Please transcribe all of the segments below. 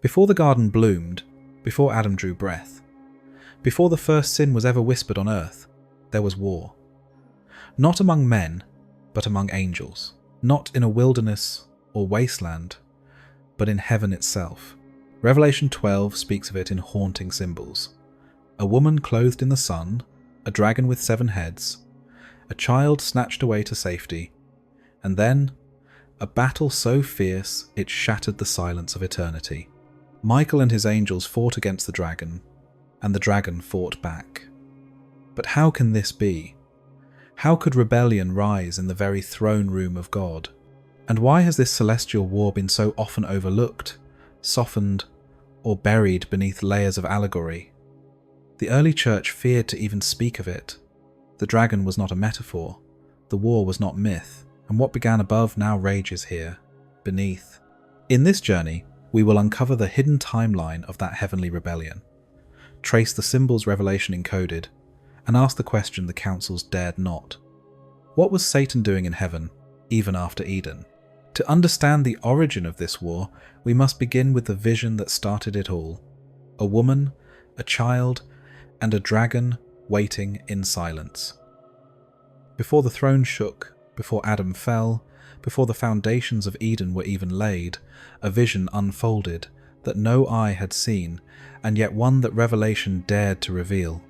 Before the garden bloomed, before Adam drew breath, before the first sin was ever whispered on earth, there was war. Not among men, but among angels. Not in a wilderness or wasteland, but in heaven itself. Revelation 12 speaks of it in haunting symbols. A woman clothed in the sun, a dragon with 7 heads, a child snatched away to safety, and then a battle so fierce it shattered the silence of eternity. Michael and his angels fought against the dragon, and the dragon fought back. But how can this be? How could rebellion rise in the very throne room of God? And why has this celestial war been so often overlooked, softened, or buried beneath layers of allegory? The early church feared to even speak of it. The dragon was not a metaphor, the war was not myth, and what began above now rages here, beneath. In this journey, we will uncover the hidden timeline of that heavenly rebellion, trace the symbols Revelation encoded, and ask the question the councils dared not. What was Satan doing in heaven, even after Eden? To understand the origin of this war, we must begin with the vision that started it all. A woman, a child, and a dragon waiting in silence. Before the throne shook, before Adam fell, before the foundations of Eden were even laid, a vision unfolded that no eye had seen, and yet one that Revelation dared to reveal.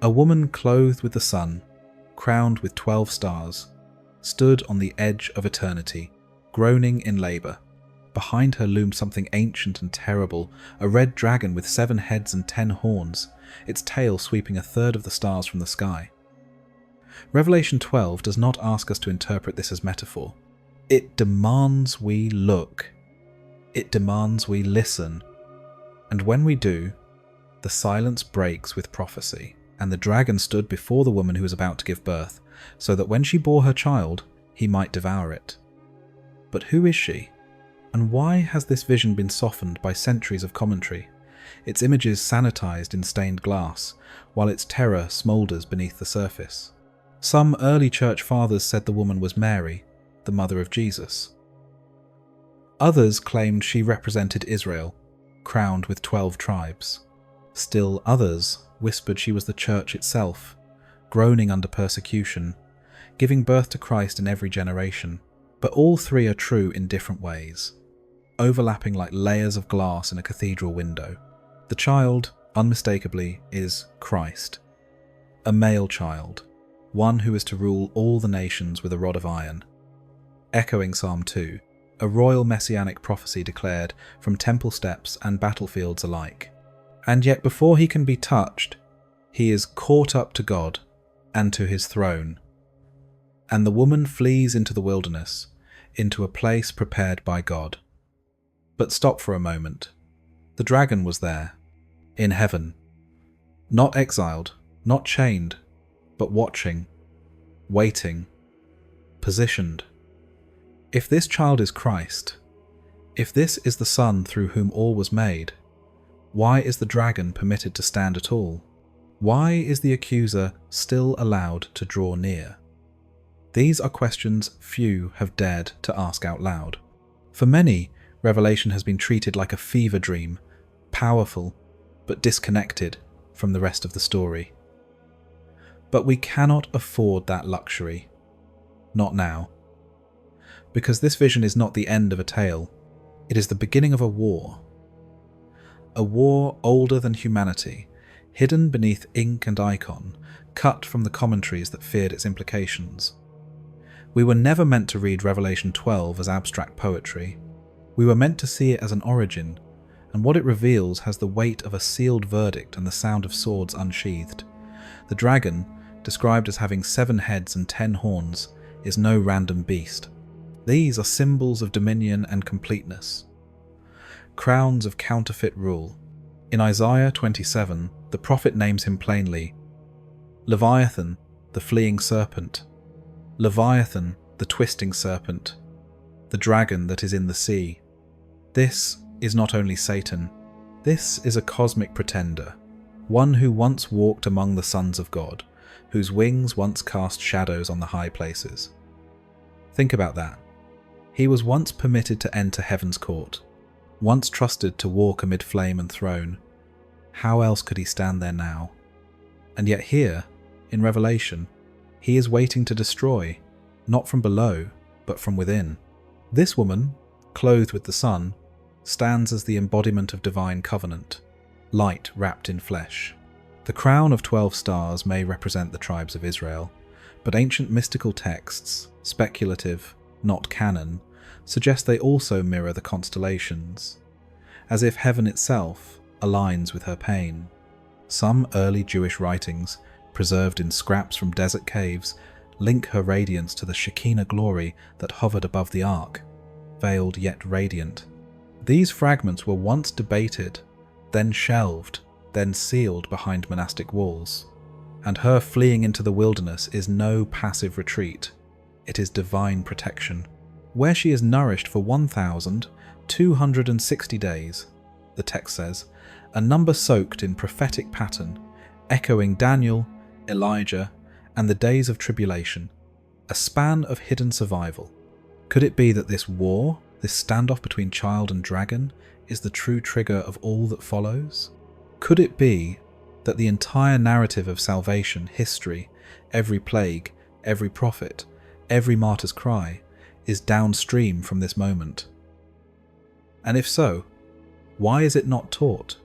A woman clothed with the sun, crowned with 12 stars, stood on the edge of eternity, groaning in labour. Behind her loomed something ancient and terrible, a red dragon with 7 heads and 10 horns, its tail sweeping a third of the stars from the sky. Revelation 12 does not ask us to interpret this as metaphor. It demands we look. It demands we listen. And when we do, the silence breaks with prophecy, and the dragon stood before the woman who was about to give birth, so that when she bore her child, he might devour it. But who is she? And why has this vision been softened by centuries of commentary, its images sanitized in stained glass, while its terror smoulders beneath the surface? Some early church fathers said the woman was Mary, the mother of Jesus. Others claimed she represented Israel, crowned with 12 tribes. Still others whispered she was the church itself, groaning under persecution, giving birth to Christ in every generation. But all three are true in different ways, overlapping like layers of glass in a cathedral window. The child, unmistakably, is Christ, a male child, one who is to rule all the nations with a rod of iron. Echoing Psalm 2, a royal messianic prophecy declared from temple steps and battlefields alike. And yet before he can be touched, he is caught up to God and to his throne. And the woman flees into the wilderness, into a place prepared by God. But stop for a moment. The dragon was there, in heaven, not exiled, not chained, but watching, waiting, positioned. If this child is Christ, if this is the Son through whom all was made, why is the dragon permitted to stand at all? Why is the accuser still allowed to draw near? These are questions few have dared to ask out loud. For many, Revelation has been treated like a fever dream, powerful but disconnected from the rest of the story. But we cannot afford that luxury. Not now. Because this vision is not the end of a tale, it is the beginning of a war. A war older than humanity, hidden beneath ink and icon, cut from the commentaries that feared its implications. We were never meant to read Revelation 12 as abstract poetry. We were meant to see it as an origin, and what it reveals has the weight of a sealed verdict and the sound of swords unsheathed. The dragon, described as having 7 heads and 10 horns, is no random beast. These are symbols of dominion and completeness, crowns of counterfeit rule. In Isaiah 27, the prophet names him plainly: Leviathan, the fleeing serpent, Leviathan, the twisting serpent, the dragon that is in the sea. This is not only Satan, this is a cosmic pretender, one who once walked among the sons of God, whose wings once cast shadows on the high places. Think about that. He was once permitted to enter heaven's court, once trusted to walk amid flame and throne. How else could he stand there now? And yet here, in Revelation, he is waiting to destroy, not from below, but from within. This woman, clothed with the sun, stands as the embodiment of divine covenant, light wrapped in flesh. The crown of 12 stars may represent the tribes of Israel, but ancient mystical texts, speculative, not canon, suggest they also mirror the constellations, as if heaven itself aligns with her pain. Some early Jewish writings, preserved in scraps from desert caves, link her radiance to the Shekinah glory that hovered above the ark, veiled yet radiant. These fragments were once debated, then shelved, then sealed behind monastic walls. And her fleeing into the wilderness is no passive retreat. It is divine protection, where she is nourished for 1,260 days, the text says, a number soaked in prophetic pattern, echoing Daniel, Elijah, and the days of tribulation, a span of hidden survival. Could it be that this war, this standoff between child and dragon, is the true trigger of all that follows? Could it be that the entire narrative of salvation, history, every plague, every prophet, every martyr's cry, is downstream from this moment? And if so, why is it not taught?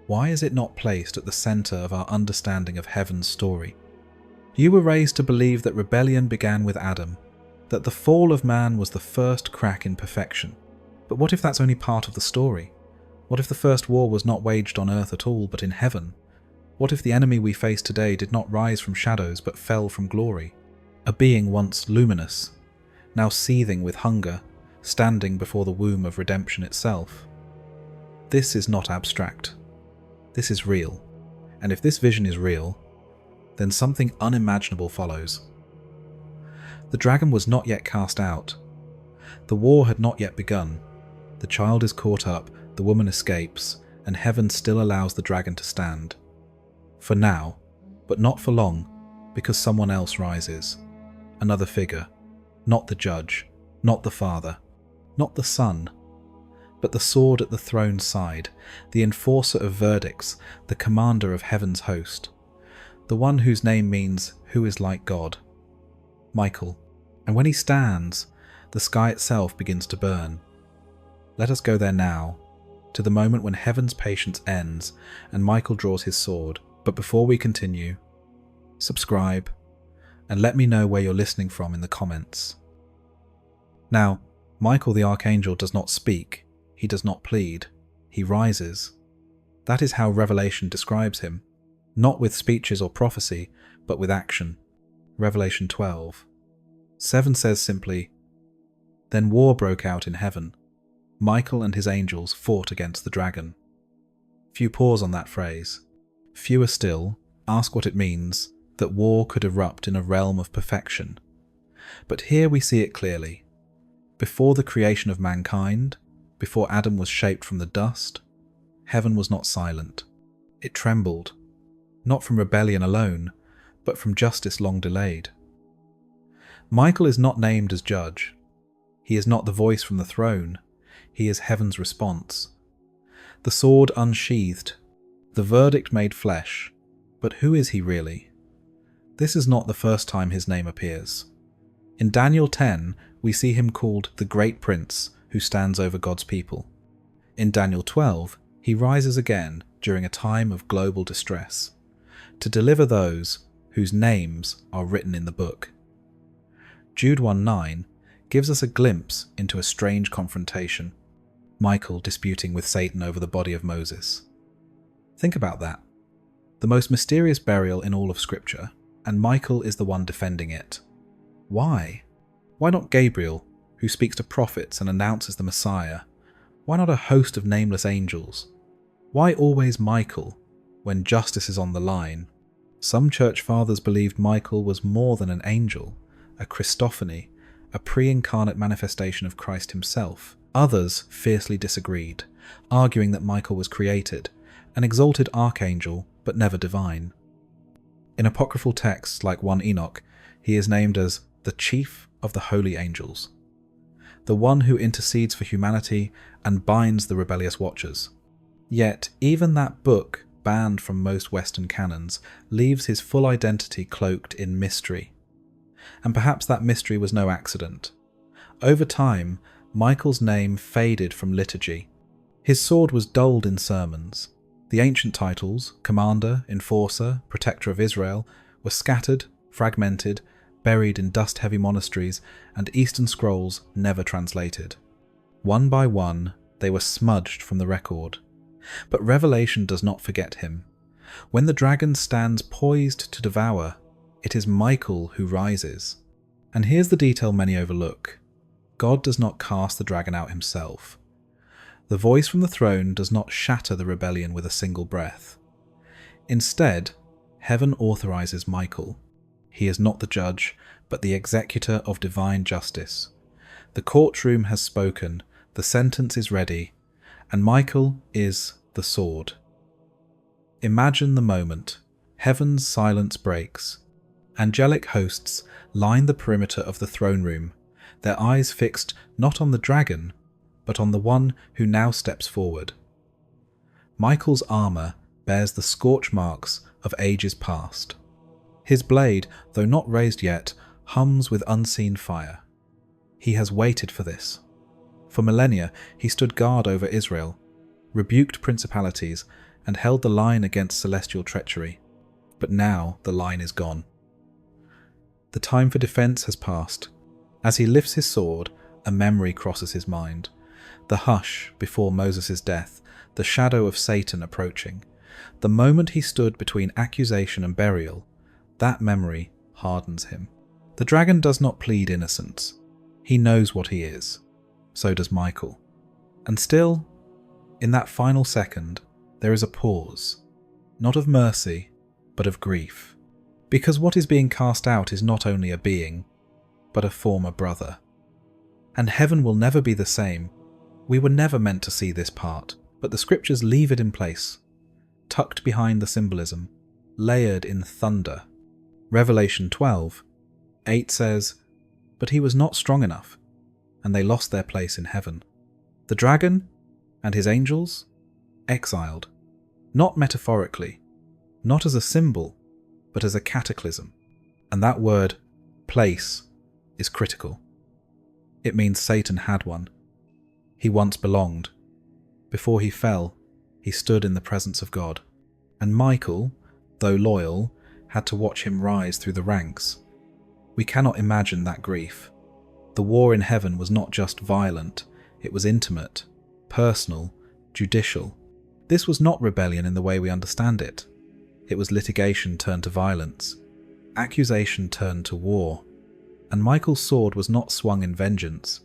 Why is it not placed at the centre of our understanding of heaven's story? You were raised to believe that rebellion began with Adam, that the fall of man was the first crack in perfection. But what if that's only part of the story? What if the first war was not waged on earth at all, but in heaven? What if the enemy we face today did not rise from shadows, but fell from glory? A being once luminous, now seething with hunger, standing before the womb of redemption itself. This is not abstract. This is real. And if this vision is real, then something unimaginable follows. The dragon was not yet cast out. The war had not yet begun. The child is caught up, the woman escapes, and heaven still allows the dragon to stand. For now, but not for long, because someone else rises. Another figure. Not the judge, not the father, not the son, but the sword at the throne's side, the enforcer of verdicts, the commander of heaven's host, the one whose name means who is like God. Michael. And when he stands, the sky itself begins to burn. Let us go there now, to the moment when heaven's patience ends and Michael draws his sword. But before we continue, subscribe and let me know where you're listening from in the comments. Now, Michael the Archangel does not speak, he does not plead, he rises. That is how Revelation describes him, not with speeches or prophecy, but with action. Revelation 12. 7 says simply, "Then war broke out in heaven. Michael and his angels fought against the dragon." Few pause on that phrase. Fewer still ask what it means that war could erupt in a realm of perfection. But here we see it clearly. Before the creation of mankind, before Adam was shaped from the dust, heaven was not silent. It trembled, not from rebellion alone, but from justice long delayed. Michael is not named as judge. He is not the voice from the throne. He is heaven's response. The sword unsheathed, the verdict made flesh. But who is he really? This is not the first time his name appears. In Daniel 10, we see him called the Great Prince who stands over God's people. In Daniel 12, he rises again during a time of global distress, to deliver those whose names are written in the book. Jude 1:9 gives us a glimpse into a strange confrontation, Michael disputing with Satan over the body of Moses. Think about that. The most mysterious burial in all of Scripture, and Michael is the one defending it. Why? Why not Gabriel, who speaks to prophets and announces the Messiah? Why not a host of nameless angels? Why always Michael, when justice is on the line? Some church fathers believed Michael was more than an angel, a Christophany, a pre-incarnate manifestation of Christ himself. Others fiercely disagreed, arguing that Michael was created, an exalted archangel, but never divine. In apocryphal texts like 1 Enoch, he is named as the chief of the holy angels. the one who intercedes for humanity and binds the rebellious watchers. Yet, even that book, banned from most Western canons, leaves his full identity cloaked in mystery. And perhaps that mystery was no accident. Over time, Michael's name faded from liturgy. His sword was dulled in sermons. The ancient titles, Commander, Enforcer, Protector of Israel, were scattered, fragmented, buried in dust-heavy monasteries, and Eastern scrolls never translated. One by one, they were smudged from the record. But Revelation does not forget him. When the dragon stands poised to devour, it is Michael who rises. And here's the detail many overlook. God does not cast the dragon out himself. The voice from the throne does not shatter the rebellion with a single breath. Instead, heaven authorizes Michael. He is not the judge, but the executor of divine justice. The courtroom has spoken, the sentence is ready, and Michael is the sword. Imagine the moment. Heaven's silence breaks. Angelic hosts line the perimeter of the throne room, their eyes fixed not on the dragon, but on the one who now steps forward. Michael's armour bears the scorch marks of ages past. His blade, though not raised yet, hums with unseen fire. He has waited for this. For millennia he stood guard over Israel, rebuked principalities, and held the line against celestial treachery. But now the line is gone. The time for defence has passed. As he lifts his sword, a memory crosses his mind. The hush before Moses' death, the shadow of Satan approaching. The moment he stood between accusation and burial, that memory hardens him. The dragon does not plead innocence. He knows what he is. So does Michael. And still, in that final second, there is a pause, not of mercy, but of grief. Because what is being cast out is not only a being, but a former brother. And heaven will never be the same. We were never meant to see this part, but the scriptures leave it in place, tucked behind the symbolism, layered in thunder. Revelation 12:8 says, "But he was not strong enough, and they lost their place in heaven. The dragon and his angels, exiled, not metaphorically, not as a symbol, but as a cataclysm." And that word, place, is critical. It means Satan had one. He once belonged. Before he fell, he stood in the presence of God. And Michael, though loyal, had to watch him rise through the ranks. We cannot imagine that grief. The war in heaven was not just violent, it was intimate, personal, judicial. This was not rebellion in the way we understand it. It was litigation turned to violence, accusation turned to war. And Michael's sword was not swung in vengeance,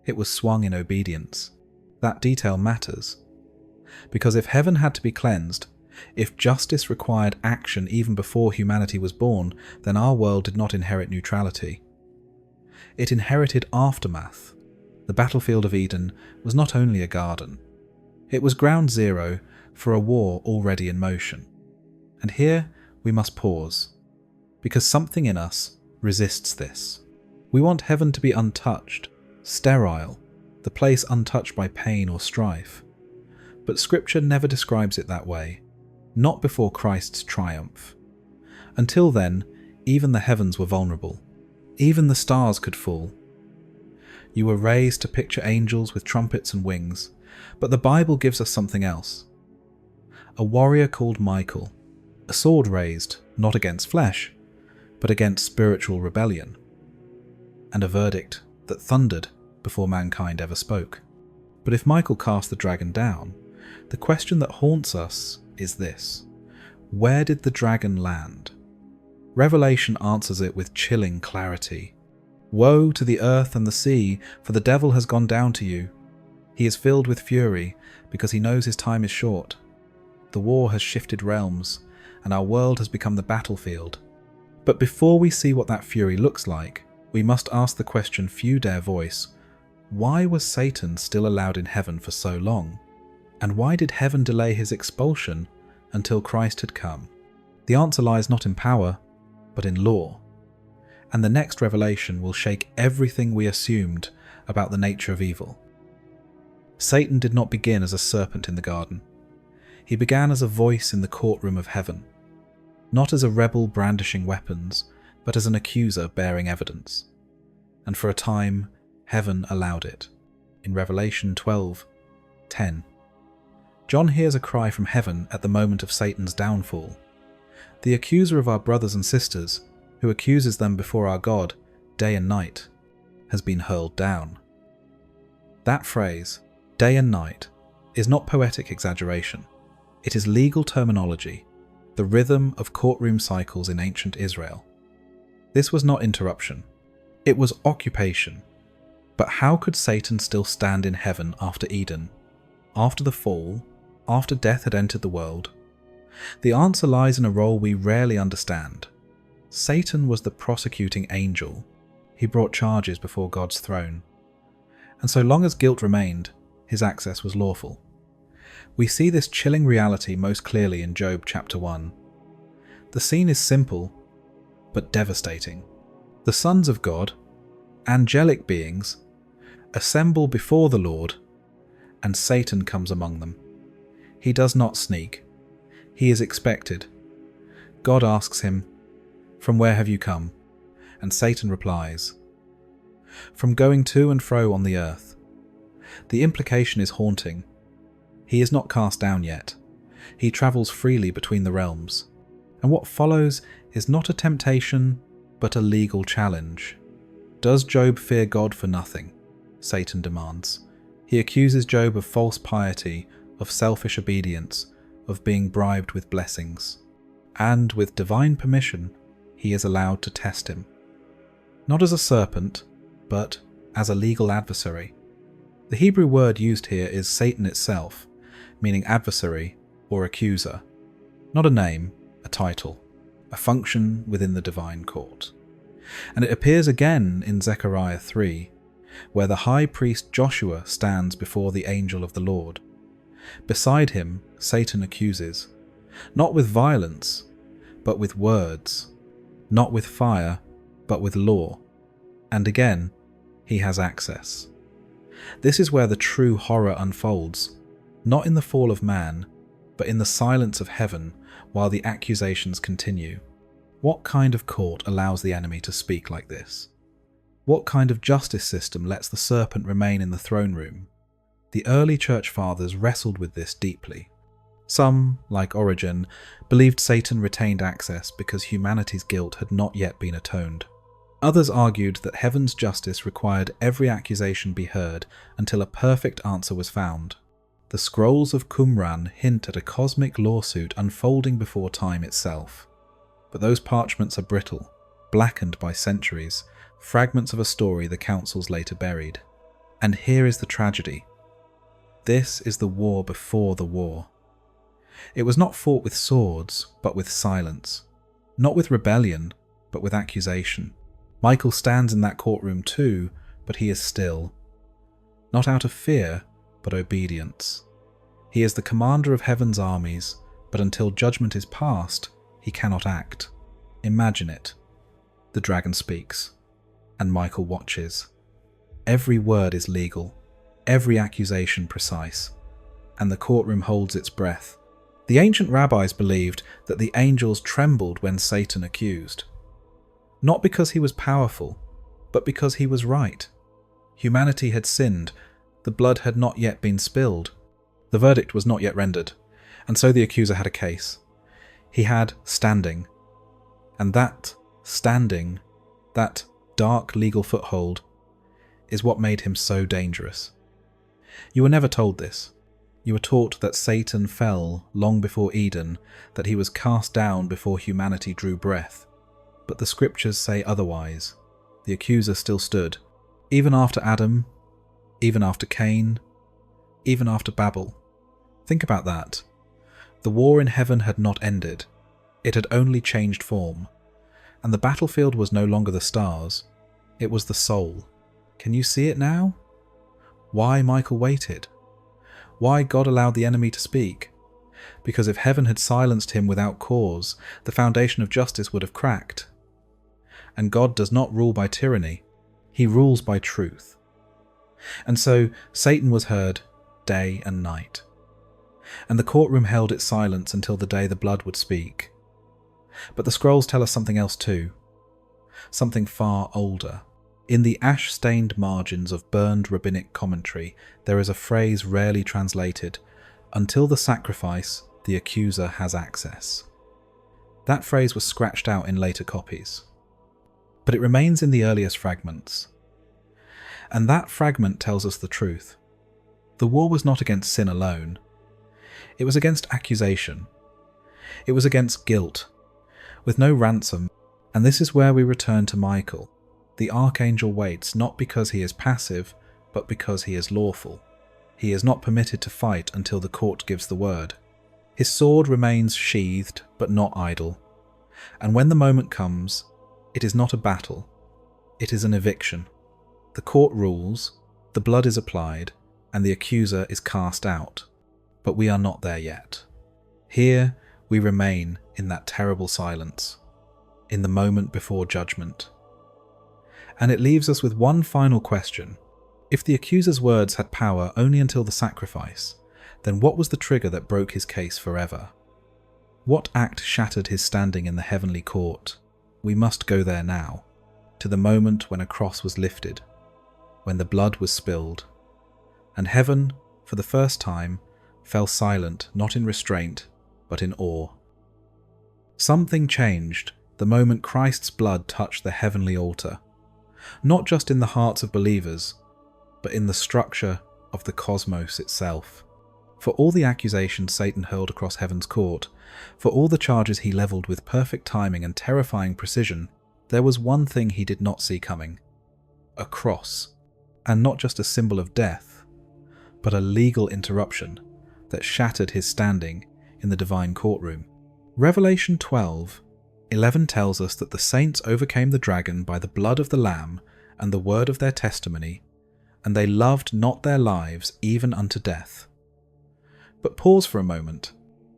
it was swung in obedience. That detail matters. Because if heaven had to be cleansed, if justice required action even before humanity was born, then our world did not inherit neutrality. It inherited aftermath. The battlefield of Eden was not only a garden. It was ground zero for a war already in motion. And here we must pause, because something in us resists this. We want heaven to be untouched, sterile, the place untouched by pain or strife. But Scripture never describes it that way, not before Christ's triumph. Until then, even the heavens were vulnerable. Even the stars could fall. You were raised to picture angels with trumpets and wings, but the Bible gives us something else. A warrior called Michael, a sword raised, not against flesh, but against spiritual rebellion, and a verdict that thundered before mankind ever spoke. But if Michael cast the dragon down, the question that haunts us is this: where did the dragon land? Revelation answers it with chilling clarity. Woe to the earth and the sea, for the devil has gone down to you. He is filled with fury, because he knows his time is short. The war has shifted realms, and our world has become the battlefield. But before we see what that fury looks like, we must ask the question few dare voice: why was Satan still allowed in heaven for so long? And why did heaven delay his expulsion until Christ had come? The answer lies not in power, but in law. And the next revelation will shake everything we assumed about the nature of evil. Satan did not begin as a serpent in the garden. He began as a voice in the courtroom of heaven, not as a rebel brandishing weapons, but as an accuser bearing evidence. And for a time, heaven allowed it. In Revelation 12:10, John hears a cry from heaven at the moment of Satan's downfall. The accuser of our brothers and sisters, who accuses them before our God day and night, has been hurled down. That phrase, day and night, is not poetic exaggeration. It is legal terminology, the rhythm of courtroom cycles in ancient Israel. This was not interruption. It was occupation. But how could Satan still stand in heaven after Eden, after the fall, after death had entered the world? The answer lies in a role we rarely understand. Satan was the prosecuting angel. He brought charges before God's throne. And so long as guilt remained, his access was lawful. We see this chilling reality most clearly in Job chapter 1. The scene is simple, but devastating. The sons of God, angelic beings, assemble before the Lord, and Satan comes among them. He does not sneak. He is expected. God asks him, "From where have you come?" And Satan replies, "From going to and fro on the earth." The implication is haunting. He is not cast down yet. He travels freely between the realms. And what follows is not a temptation, but a legal challenge. Does Job fear God for nothing? Satan demands. He accuses Job of false piety, of selfish obedience, of being bribed with blessings. And with divine permission, he is allowed to test him. Not as a serpent, but as a legal adversary. The Hebrew word used here is Satan itself, meaning adversary or accuser. Not a name, a title, a function within the divine court. And it appears again in Zechariah 3, where the high priest Joshua stands before the angel of the Lord. Beside him, Satan accuses, not with violence, but with words, not with fire, but with law. And again, he has access. This is where the true horror unfolds, not in the fall of man, but in the silence of heaven while the accusations continue. What kind of court allows the enemy to speak like this? What kind of justice system lets the serpent remain in the throne room? The early church fathers wrestled with this deeply. Some, like Origen, believed Satan retained access because humanity's guilt had not yet been atoned. Others argued that heaven's justice required every accusation be heard until a perfect answer was found. The scrolls of Qumran hint at a cosmic lawsuit unfolding before time itself. But those parchments are brittle, blackened by centuries, fragments of a story the councils later buried. And here is the tragedy. This is the war before the war. It was not fought with swords, but with silence. Not with rebellion, but with accusation. Michael stands in that courtroom too, but he is still. Not out of fear, but obedience. He is the commander of heaven's armies, but until judgment is passed, he cannot act. Imagine it. The dragon speaks, and Michael watches. Every word is legal, every accusation precise, and the courtroom holds its breath. The ancient rabbis believed that the angels trembled when Satan accused. Not because he was powerful, but because he was right. Humanity had sinned, the blood had not yet been spilled, the verdict was not yet rendered, and so the accuser had a case. He had standing, and that standing, that dark legal foothold, is what made him so dangerous. You were never told this. You were taught that Satan fell long before Eden, that he was cast down before humanity drew breath. But the scriptures say otherwise. The accuser still stood, even after Adam, even after Cain, even after Babel. Think about that. The war in heaven had not ended. It had only changed form. And the battlefield was no longer the stars. It was the soul. Can you see it now? Why Michael waited? Why God allowed the enemy to speak? Because if heaven had silenced him without cause, the foundation of justice would have cracked. And God does not rule by tyranny. He rules by truth. And so Satan was heard day and night. And the courtroom held its silence until the day the blood would speak. But the scrolls tell us something else too. Something far older. In the ash-stained margins of burned rabbinic commentary, there is a phrase rarely translated, "Until the sacrifice, the accuser has access." That phrase was scratched out in later copies. But it remains in the earliest fragments. And that fragment tells us the truth. The war was not against sin alone. It was against accusation. It was against guilt, with no ransom. And this is where we return to Michael. The archangel waits not because he is passive, but because he is lawful. He is not permitted to fight until the court gives the word. His sword remains sheathed, but not idle. And when the moment comes, it is not a battle. It is an eviction. The court rules, the blood is applied, and the accuser is cast out. But we are not there yet. Here we remain in that terrible silence, in the moment before judgment. And it leaves us with one final question. If the accuser's words had power only until the sacrifice, then what was the trigger that broke his case forever? What act shattered his standing in the heavenly court? We must go there now, to the moment when a cross was lifted, when the blood was spilled, and heaven, for the first time, fell silent, not in restraint, but in awe. Something changed the moment Christ's blood touched the heavenly altar, not just in the hearts of believers, but in the structure of the cosmos itself. For all the accusations Satan hurled across heaven's court, for all the charges he levelled with perfect timing and terrifying precision, there was one thing he did not see coming: a cross, and not just a symbol of death, but a legal interruption that shattered his standing in the divine courtroom. Revelation 12:11 tells us that the saints overcame the dragon by the blood of the Lamb and the word of their testimony, and they loved not their lives even unto death. But pause for a moment.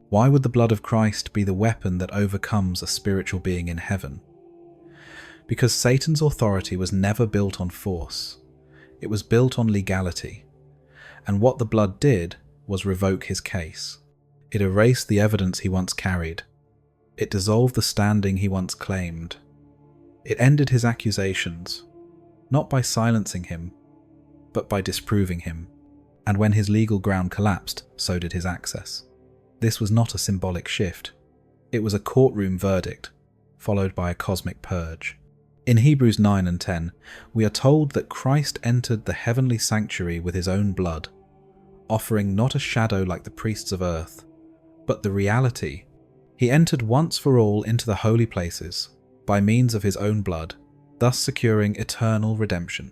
Why would the blood of Christ be the weapon that overcomes a spiritual being in heaven? Because Satan's authority was never built on force. It was built on legality. And what the blood did was revoke his case. It erased the evidence he once carried. It dissolved the standing he once claimed. It ended his accusations, not by silencing him, but by disproving him. And when his legal ground collapsed, so did his access. This was not a symbolic shift. It was a courtroom verdict, followed by a cosmic purge. In Hebrews 9 and 10, we are told that Christ entered the heavenly sanctuary with his own blood, offering not a shadow like the priests of earth, but the reality. He entered once for all into the holy places, by means of his own blood, thus securing eternal redemption.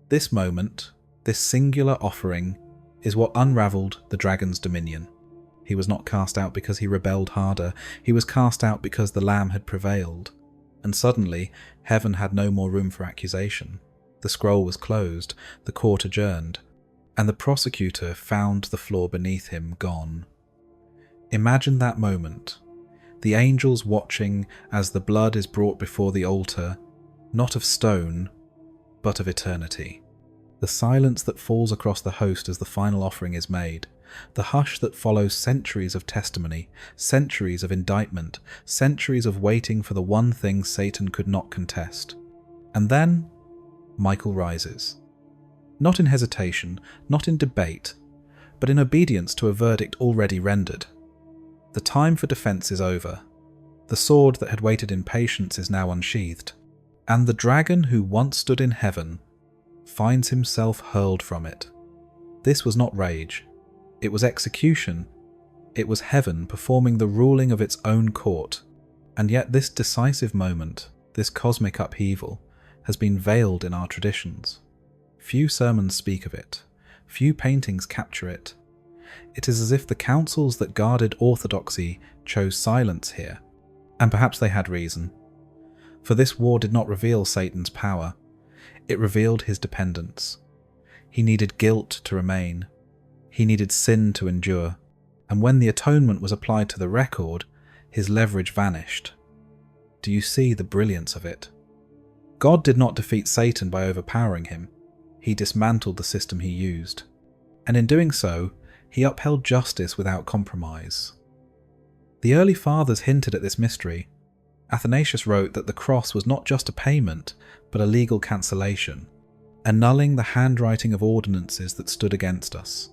This moment, this singular offering, is what unravelled the dragon's dominion. He was not cast out because he rebelled harder, he was cast out because the Lamb had prevailed. And suddenly, heaven had no more room for accusation. The scroll was closed, the court adjourned, and the prosecutor found the floor beneath him gone. Imagine that moment, the angels watching as the blood is brought before the altar, not of stone, but of eternity. The silence that falls across the host as the final offering is made, the hush that follows centuries of testimony, centuries of indictment, centuries of waiting for the one thing Satan could not contest. And then, Michael rises. Not in hesitation, not in debate, but in obedience to a verdict already rendered. The time for defence is over. The sword that had waited in patience is now unsheathed, and the dragon who once stood in heaven finds himself hurled from it. This was not rage. It was execution. It was heaven performing the ruling of its own court. And yet this decisive moment, this cosmic upheaval, has been veiled in our traditions. Few sermons speak of it. Few paintings capture it. It is as if the councils that guarded orthodoxy chose silence here. And perhaps they had reason. For this war did not reveal Satan's power. It revealed his dependence. He needed guilt to remain. He needed sin to endure. And when the atonement was applied to the record, his leverage vanished. Do you see the brilliance of it? God did not defeat Satan by overpowering him. he dismantled the system he used. And in doing so, he upheld justice without compromise. The early fathers hinted at this mystery. Athanasius wrote that the cross was not just a payment, but a legal cancellation, annulling the handwriting of ordinances that stood against us.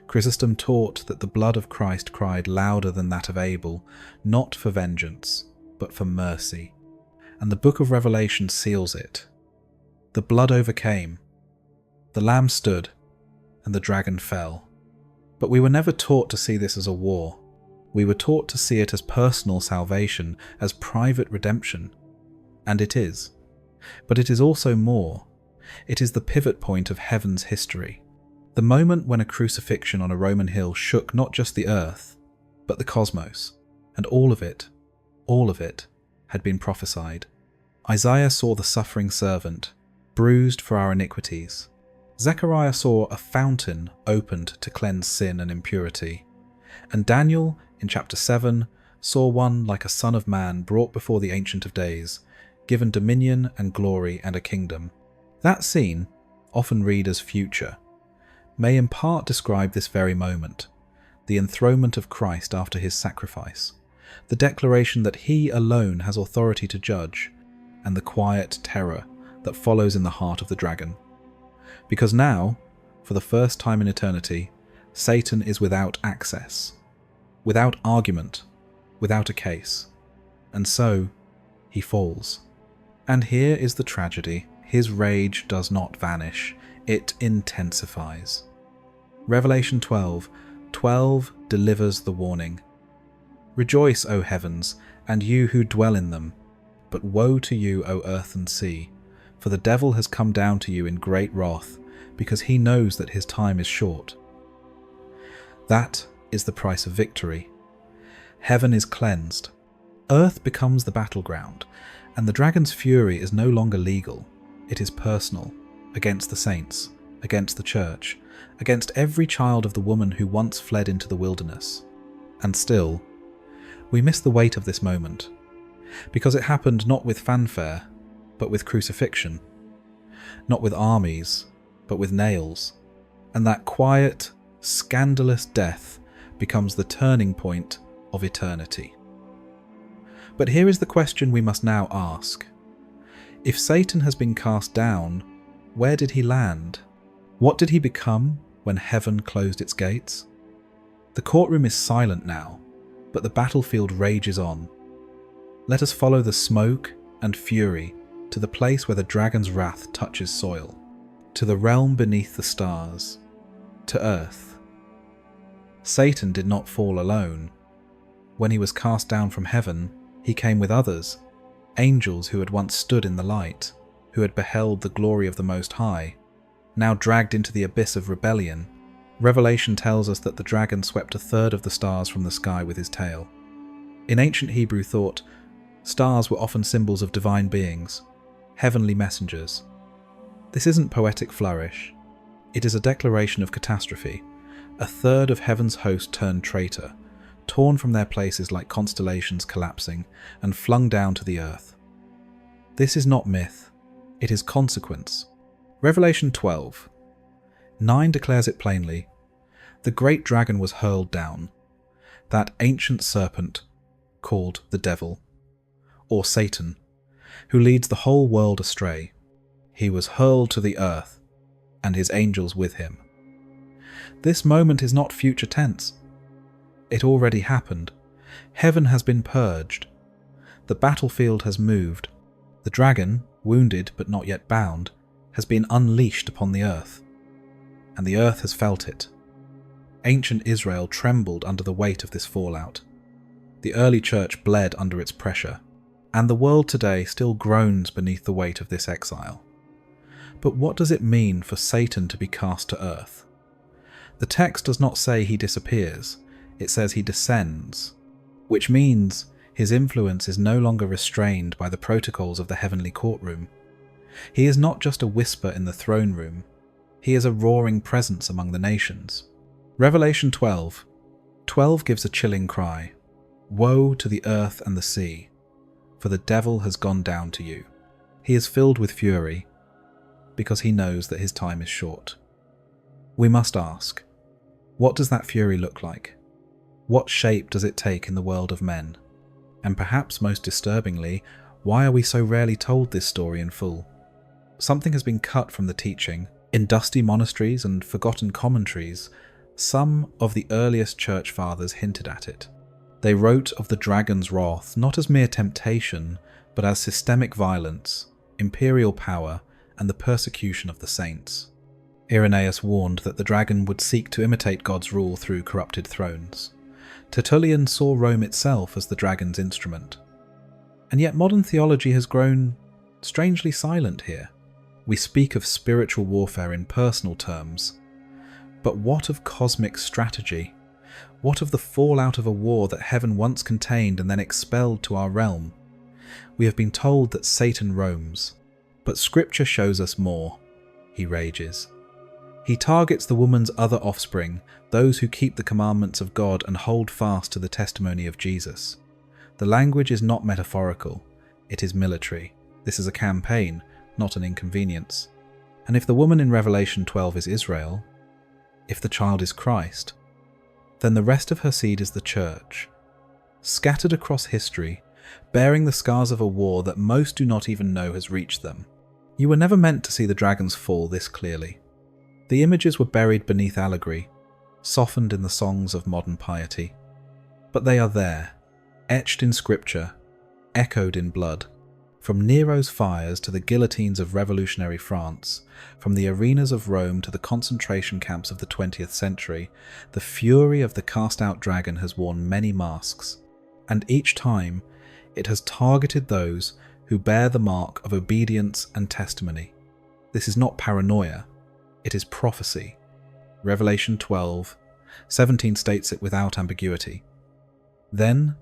Chrysostom taught that the blood of Christ cried louder than that of Abel, not for vengeance, but for mercy. And the book of Revelation seals it. The blood overcame, the Lamb stood, and the dragon fell. But we were never taught to see this as a war. We were taught to see it as personal salvation, as private redemption. And it is. But it is also more. It is the pivot point of heaven's history. The moment when a crucifixion on a Roman hill shook not just the earth, but the cosmos. And all of it, had been prophesied. Isaiah saw the suffering servant, bruised for our iniquities. Zechariah saw a fountain opened to cleanse sin and impurity. And Daniel, in chapter 7, saw one like a son of man brought before the Ancient of Days, given dominion and glory and a kingdom. That scene, often read as future, may in part describe this very moment, the enthronement of Christ after his sacrifice, the declaration that he alone has authority to judge, and the quiet terror that follows in the heart of the dragon. Because now, for the first time in eternity, Satan is without access, without argument, without a case, and so he falls. And here is the tragedy. His rage does not vanish, it intensifies. Revelation 12:12 delivers the warning. Rejoice, O heavens, and you who dwell in them, but woe to you, O earth and sea, for the devil has come down to you in great wrath, because he knows that his time is short. That is the price of victory. Heaven is cleansed. Earth becomes the battleground, and the dragon's fury is no longer legal. It is personal, against the saints, against the church, against every child of the woman who once fled into the wilderness. And still, we miss the weight of this moment, because it happened not with fanfare, but with crucifixion, not with armies, but with nails, and that quiet, scandalous death becomes the turning point of eternity. But here is the question we must now ask. If Satan has been cast down, where did he land? What did he become when heaven closed its gates? The courtroom is silent now, but the battlefield rages on. Let us follow the smoke and fury to the place where the dragon's wrath touches soil, to the realm beneath the stars, to earth. Satan did not fall alone. When he was cast down from heaven, he came with others, angels who had once stood in the light, who had beheld the glory of the Most High, now dragged into the abyss of rebellion. Revelation tells us that the dragon swept a third of the stars from the sky with his tail. In ancient Hebrew thought, stars were often symbols of divine beings, heavenly messengers. This isn't poetic flourish. It is a declaration of catastrophe. A third of heaven's host turned traitor, torn from their places like constellations collapsing, and flung down to the earth. This is not myth. It is consequence. Revelation 12:9 declares it plainly. The great dragon was hurled down, that ancient serpent called the devil, or Satan, who leads the whole world astray. He was hurled to the earth, and his angels with him. This moment is not future tense. It already happened. Heaven has been purged. The battlefield has moved. The dragon, wounded but not yet bound, has been unleashed upon the earth, and the earth has felt it. Ancient Israel trembled under the weight of this fallout. The early church bled under its pressure, and the world today still groans beneath the weight of this exile. But what does it mean for Satan to be cast to earth? The text does not say he disappears, it says he descends, which means his influence is no longer restrained by the protocols of the heavenly courtroom. He is not just a whisper in the throne room, he is a roaring presence among the nations. Revelation 12:12 gives a chilling cry. Woe to the earth and the sea, for the devil has gone down to you. He is filled with fury. because he knows that his time is short. We must ask, what does that fury look like? What shape does it take in the world of men? And perhaps most disturbingly, why are we so rarely told this story in full? Something has been cut from the teaching. In dusty monasteries and forgotten commentaries, some of the earliest church fathers hinted at it. They wrote of the dragon's wrath not as mere temptation, but as systemic violence, imperial power, and the persecution of the saints. Irenaeus warned that the dragon would seek to imitate God's rule through corrupted thrones. Tertullian saw Rome itself as the dragon's instrument. And yet modern theology has grown strangely silent here. We speak of spiritual warfare in personal terms. But what of cosmic strategy? What of the fallout of a war that heaven once contained and then expelled to our realm? We have been told that Satan roams, but Scripture shows us more. He rages. He targets the woman's other offspring, those who keep the commandments of God and hold fast to the testimony of Jesus. The language is not metaphorical, it is military. This is a campaign, not an inconvenience. And if the woman in Revelation 12 is Israel, if the child is Christ, then the rest of her seed is the church, scattered across history, bearing the scars of a war that most do not even know has reached them. You were never meant to see the dragon's fall this clearly. The images were buried beneath allegory, softened in the songs of modern piety. But they are there, etched in scripture, echoed in blood. From Nero's fires to the guillotines of revolutionary France, from the arenas of Rome to the concentration camps of the 20th century, the fury of the cast-out dragon has worn many masks, and each time it has targeted those who bear the mark of obedience and testimony. This is not paranoia, it is prophecy. Revelation 12:17 states it without ambiguity. Then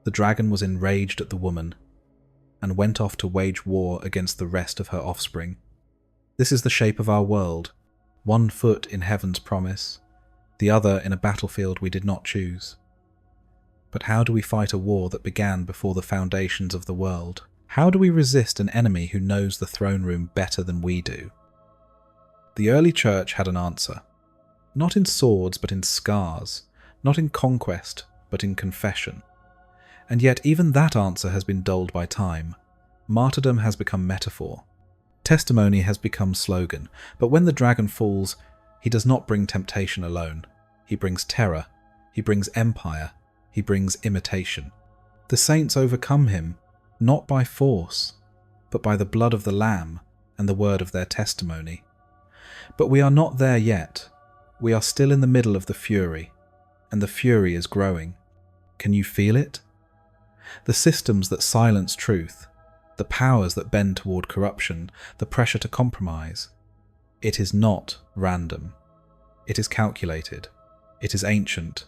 the dragon was enraged at the woman, and went off to wage war against the rest of her offspring. This is the shape of our world, one foot in heaven's promise, the other in a battlefield we did not choose. But how do we fight a war that began before the foundations of the world? How do we resist an enemy who knows the throne room better than we do? The early church had an answer. Not in swords, but in scars. Not in conquest, but in confession. And yet even that answer has been dulled by time. Martyrdom has become metaphor. Testimony has become slogan. But when the dragon falls, he does not bring temptation alone. He brings terror. He brings empire. He brings imitation. The saints overcome him, not by force, but by the blood of the Lamb and the word of their testimony. But we are not there yet. We are still in the middle of the fury, and the fury is growing. Can you feel it? The systems that silence truth, the powers that bend toward corruption, the pressure to compromise. It is not random. It is calculated. It is ancient.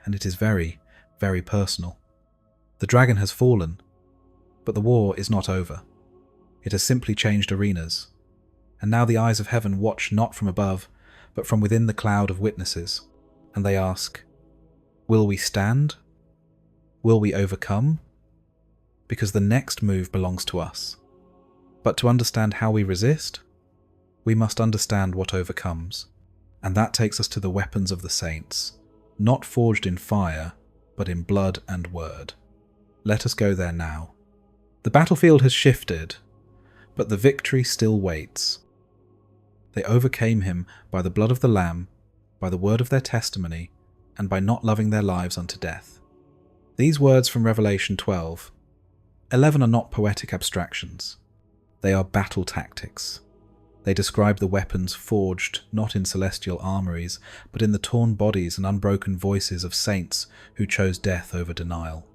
And it is very, very personal. The dragon has fallen, but the war is not over. It has simply changed arenas. And now the eyes of heaven watch not from above, but from within the cloud of witnesses. And they ask, will we stand? Will we overcome? Because the next move belongs to us. But to understand how we resist, we must understand what overcomes. And that takes us to the weapons of the saints, not forged in fire, but in blood and word. Let us go there now. The battlefield has shifted, but the victory still waits. They overcame him by the blood of the Lamb, by the word of their testimony, and by not loving their lives unto death. These words from Revelation 12:11 are not poetic abstractions. They are battle tactics. They describe the weapons forged not in celestial armories, but in the torn bodies and unbroken voices of saints who chose death over denial.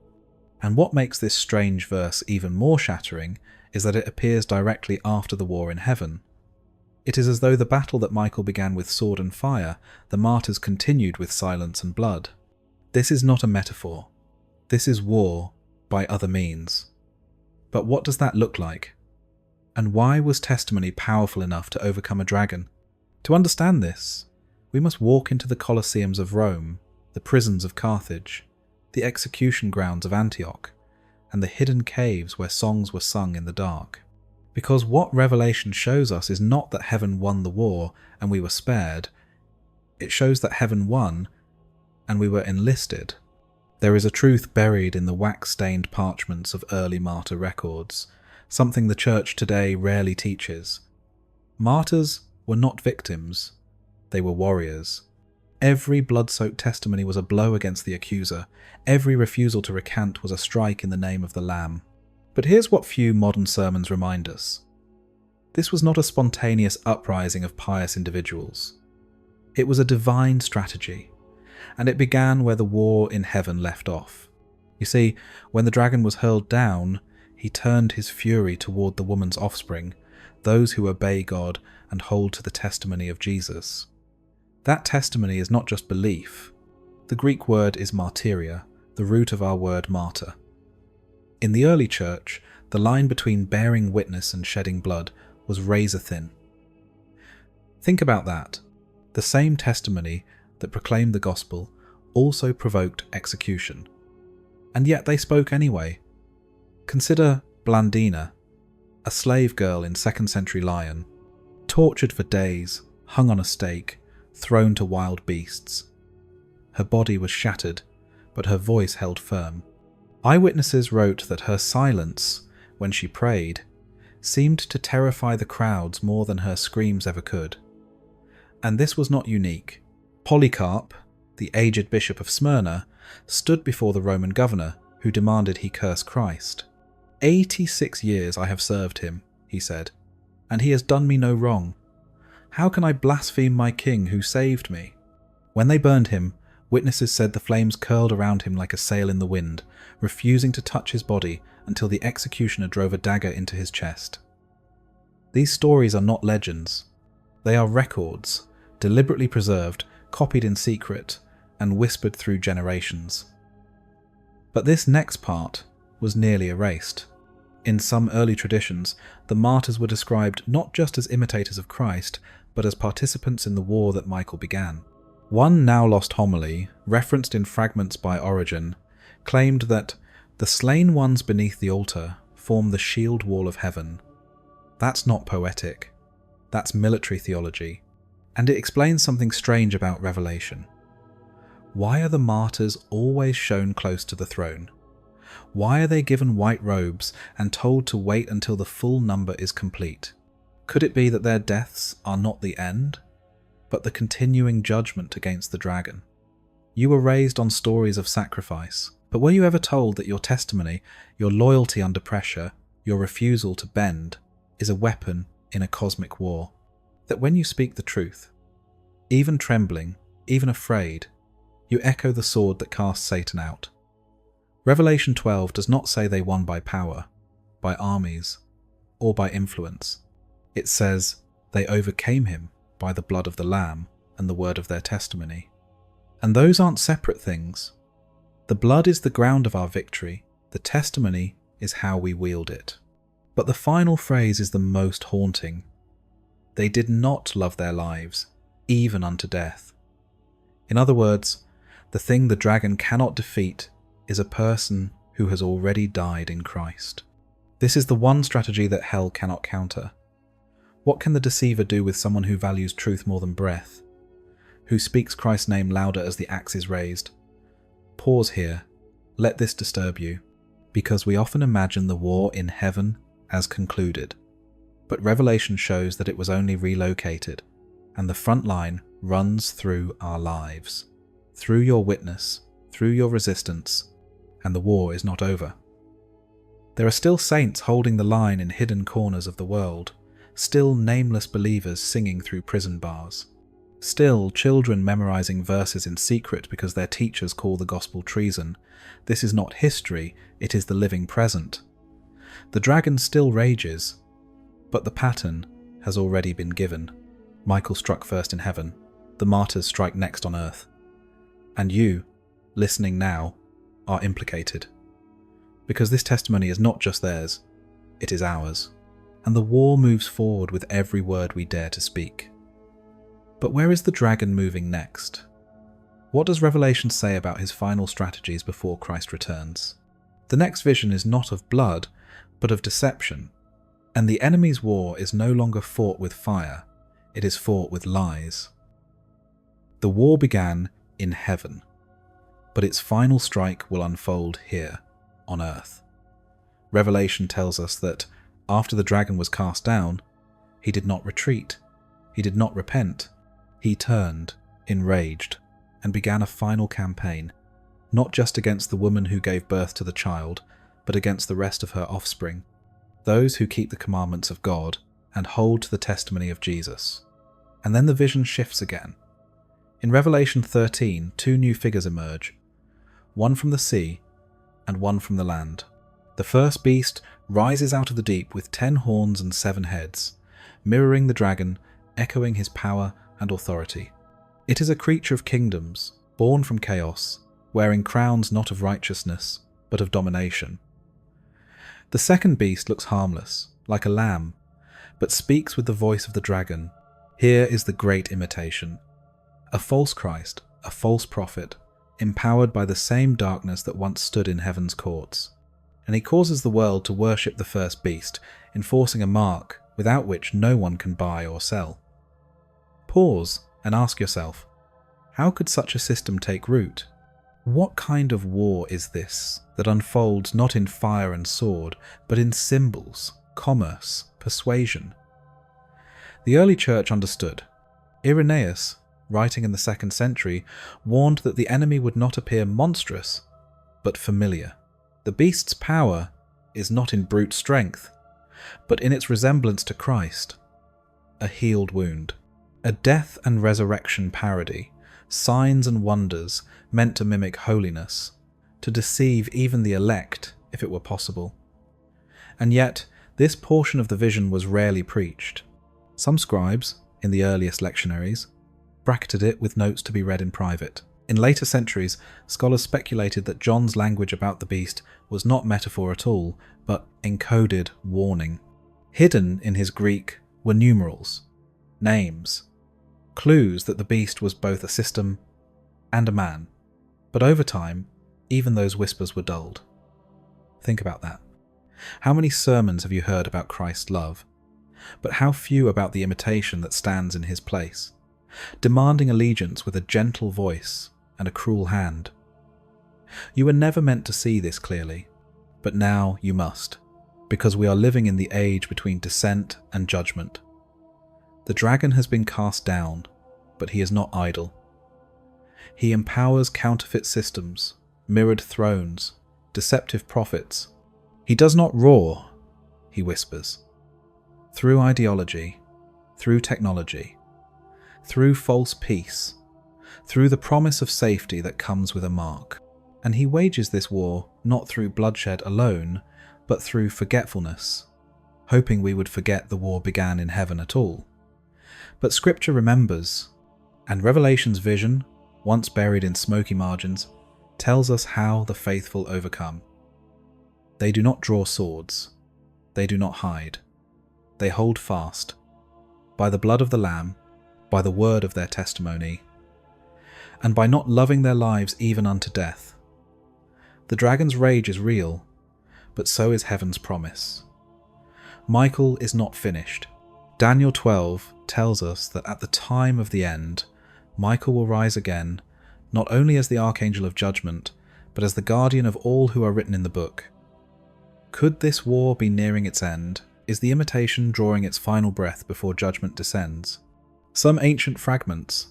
And what makes this strange verse even more shattering is that it appears directly after the war in heaven. It is as though the battle that Michael began with sword and fire, the martyrs continued with silence and blood. This is not a metaphor. This is war by other means. But what does that look like? And why was testimony powerful enough to overcome a dragon? To understand this, we must walk into the Colosseums of Rome, the prisons of Carthage, the execution grounds of Antioch, and the hidden caves where songs were sung in the dark. Because what Revelation shows us is not that heaven won the war and we were spared. It shows that heaven won and we were enlisted. There is a truth buried in the wax-stained parchments of early martyr records, something the church today rarely teaches. Martyrs were not victims, they were warriors. Every blood-soaked testimony was a blow against the accuser. Every refusal to recant was a strike in the name of the Lamb. But here's what few modern sermons remind us. This was not a spontaneous uprising of pious individuals. It was a divine strategy, and it began where the war in heaven left off. You see, when the dragon was hurled down, he turned his fury toward the woman's offspring, those who obey God and hold to the testimony of Jesus. That testimony is not just belief. The Greek word is martyria, the root of our word martyr. In the early church, the line between bearing witness and shedding blood was razor thin. Think about that. The same testimony that proclaimed the gospel also provoked execution. And yet they spoke anyway. Consider Blandina, a slave girl in 2nd century Lyon, tortured for days, hung on a stake, thrown to wild beasts. Her body was shattered, but her voice held firm. Eyewitnesses wrote that her silence, when she prayed, seemed to terrify the crowds more than her screams ever could. And this was not unique. Polycarp, the aged bishop of Smyrna, stood before the Roman governor, who demanded he curse Christ. 86 years I have served him, he said, and he has done me no wrong. How can I blaspheme my king who saved me? When they burned him, witnesses said the flames curled around him like a sail in the wind, refusing to touch his body until the executioner drove a dagger into his chest. These stories are not legends. They are records, deliberately preserved, copied in secret, and whispered through generations. But this next part was nearly erased. In some early traditions, the martyrs were described not just as imitators of Christ, but as participants in the war that Michael began. One now-lost homily, referenced in fragments by Origen, claimed that the slain ones beneath the altar form the shield wall of heaven. That's not poetic. That's military theology. And it explains something strange about Revelation. Why are the martyrs always shown close to the throne? Why are they given white robes and told to wait until the full number is complete? Could it be that their deaths are not the end, but the continuing judgment against the dragon? You were raised on stories of sacrifice, but were you ever told that your testimony, your loyalty under pressure, your refusal to bend, is a weapon in a cosmic war? That when you speak the truth, even trembling, even afraid, you echo the sword that casts Satan out. Revelation 12 does not say they won by power, by armies, or by influence. It says they overcame him by the blood of the Lamb and the word of their testimony. And those aren't separate things. The blood is the ground of our victory, the testimony is how we wield it. But the final phrase is the most haunting. They did not love their lives, even unto death. In other words, the thing the dragon cannot defeat is a person who has already died in Christ. This is the one strategy that hell cannot counter. What can the deceiver do with someone who values truth more than breath? Who speaks Christ's name louder as the axe is raised? Pause here. Let this disturb you, because we often imagine the war in heaven as concluded. But Revelation shows that it was only relocated, and the front line runs through our lives, through your witness, through your resistance, and the war is not over. There are still saints holding the line in hidden corners of the world, still nameless believers singing through prison bars, still children memorizing verses in secret because their teachers call the gospel treason. This is not history, it is the living present. The dragon still rages, but the pattern has already been given. Michael struck first in heaven, the martyrs strike next on earth. And you, listening now, are implicated. Because this testimony is not just theirs, it is ours. And the war moves forward with every word we dare to speak. But where is the dragon moving next? What does Revelation say about his final strategies before Christ returns? The next vision is not of blood, but of deception. And the enemy's war is no longer fought with fire, it is fought with lies. The war began in heaven, but its final strike will unfold here, on earth. Revelation tells us that after the dragon was cast down, he did not retreat, he did not repent, he turned, enraged, and began a final campaign, not just against the woman who gave birth to the child, but against the rest of her offspring, those who keep the commandments of God and hold to the testimony of Jesus. And then the vision shifts again. In Revelation 13, 2 new figures emerge, one from the sea and one from the land. The first beast rises out of the deep with 10 horns and 7 heads, mirroring the dragon, echoing his power and authority. It is a creature of kingdoms, born from chaos, wearing crowns not of righteousness, but of domination. The second beast looks harmless, like a lamb, but speaks with the voice of the dragon. Here is the great imitation. A false Christ, a false prophet, empowered by the same darkness that once stood in heaven's courts. And he causes the world to worship the first beast, enforcing a mark without which no one can buy or sell. Pause and ask yourself, how could such a system take root? What kind of war is this that unfolds not in fire and sword, but in symbols, commerce, persuasion? The early church understood. Irenaeus, writing in the 2nd century, warned that the enemy would not appear monstrous, but familiar. The beast's power is not in brute strength, but in its resemblance to Christ, a healed wound, a death and resurrection parody, signs and wonders meant to mimic holiness, to deceive even the elect if it were possible. And yet, this portion of the vision was rarely preached. Some scribes, in the earliest lectionaries, bracketed it with notes to be read in private. In later centuries, scholars speculated that John's language about the beast was not metaphor at all, but encoded warning. Hidden in his Greek were numerals, names, clues that the beast was both a system and a man. But over time, even those whispers were dulled. Think about that. How many sermons have you heard about Christ's love? But how few about the imitation that stands in his place, demanding allegiance with a gentle voice and a cruel hand. You were never meant to see this clearly, but now you must, because we are living in the age between descent and judgment. The dragon has been cast down, but he is not idle. He empowers counterfeit systems, mirrored thrones, deceptive prophets. He does not roar, he whispers. Through ideology, through technology, through false peace, through the promise of safety that comes with a mark. And he wages this war not through bloodshed alone, but through forgetfulness, hoping we would forget the war began in heaven at all. But Scripture remembers, and Revelation's vision, once buried in smoky margins, tells us how the faithful overcome. They do not draw swords, they do not hide, they hold fast, by the blood of the Lamb, by the word of their testimony, and by not loving their lives even unto death. The dragon's rage is real, but so is heaven's promise. Michael is not finished. Daniel 12 tells us that at the time of the end, Michael will rise again, not only as the archangel of judgment, but as the guardian of all who are written in the book. Could this war be nearing its end? Is the imitation drawing its final breath before judgment descends? Some ancient fragments,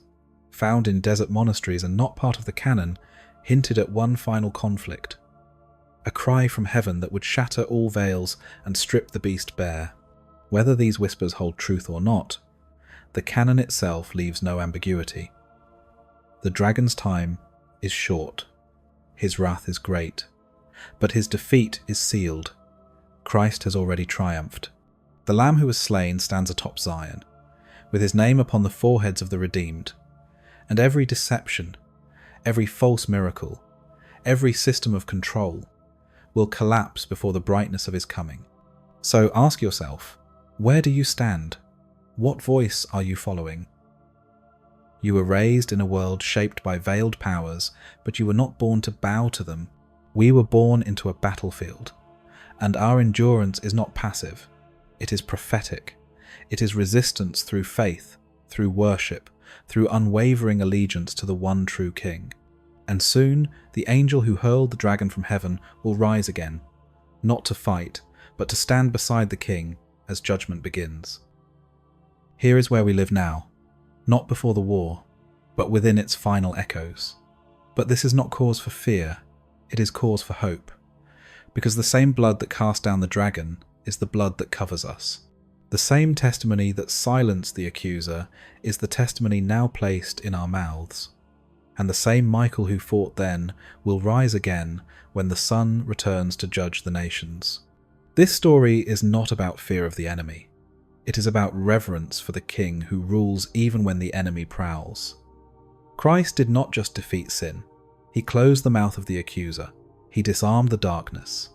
found in desert monasteries and not part of the canon, hinted at one final conflict, a cry from heaven that would shatter all veils and strip the beast bare. Whether these whispers hold truth or not, the canon itself leaves no ambiguity. The dragon's time is short, his wrath is great, but his defeat is sealed. Christ has already triumphed. The Lamb who was slain stands atop Zion, with his name upon the foreheads of the redeemed, and every deception, every false miracle, every system of control will collapse before the brightness of his coming. So ask yourself, where do you stand? What voice are you following? You were raised in a world shaped by veiled powers, but you were not born to bow to them. We were born into a battlefield, and our endurance is not passive. It is prophetic. It is resistance through faith, through worship, through unwavering allegiance to the one true King. And soon, the angel who hurled the dragon from heaven will rise again, not to fight, but to stand beside the King as judgment begins. Here is where we live now, not before the war, but within its final echoes. But this is not cause for fear, it is cause for hope, because the same blood that cast down the dragon is the blood that covers us. The same testimony that silenced the accuser is the testimony now placed in our mouths. And the same Michael who fought then will rise again when the Son returns to judge the nations. This story is not about fear of the enemy. It is about reverence for the King who rules even when the enemy prowls. Christ did not just defeat sin. He closed the mouth of the accuser. He disarmed the darkness.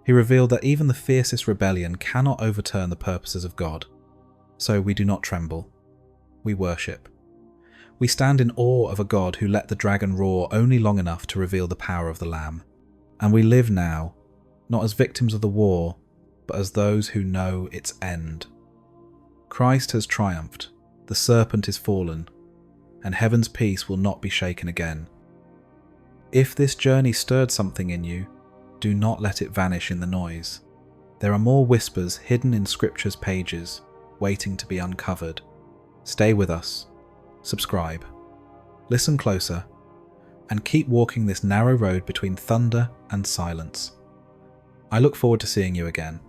He revealed that even the fiercest rebellion cannot overturn the purposes of God. So we do not tremble. We worship. We stand in awe of a God who let the dragon roar only long enough to reveal the power of the Lamb. And we live now, not as victims of the war, but as those who know its end. Christ has triumphed, the serpent is fallen, and heaven's peace will not be shaken again. If this journey stirred something in you, do not let it vanish in the noise. There are more whispers hidden in Scripture's pages, waiting to be uncovered. Stay with us. Subscribe. Listen closer, and keep walking this narrow road between thunder and silence. I look forward to seeing you again.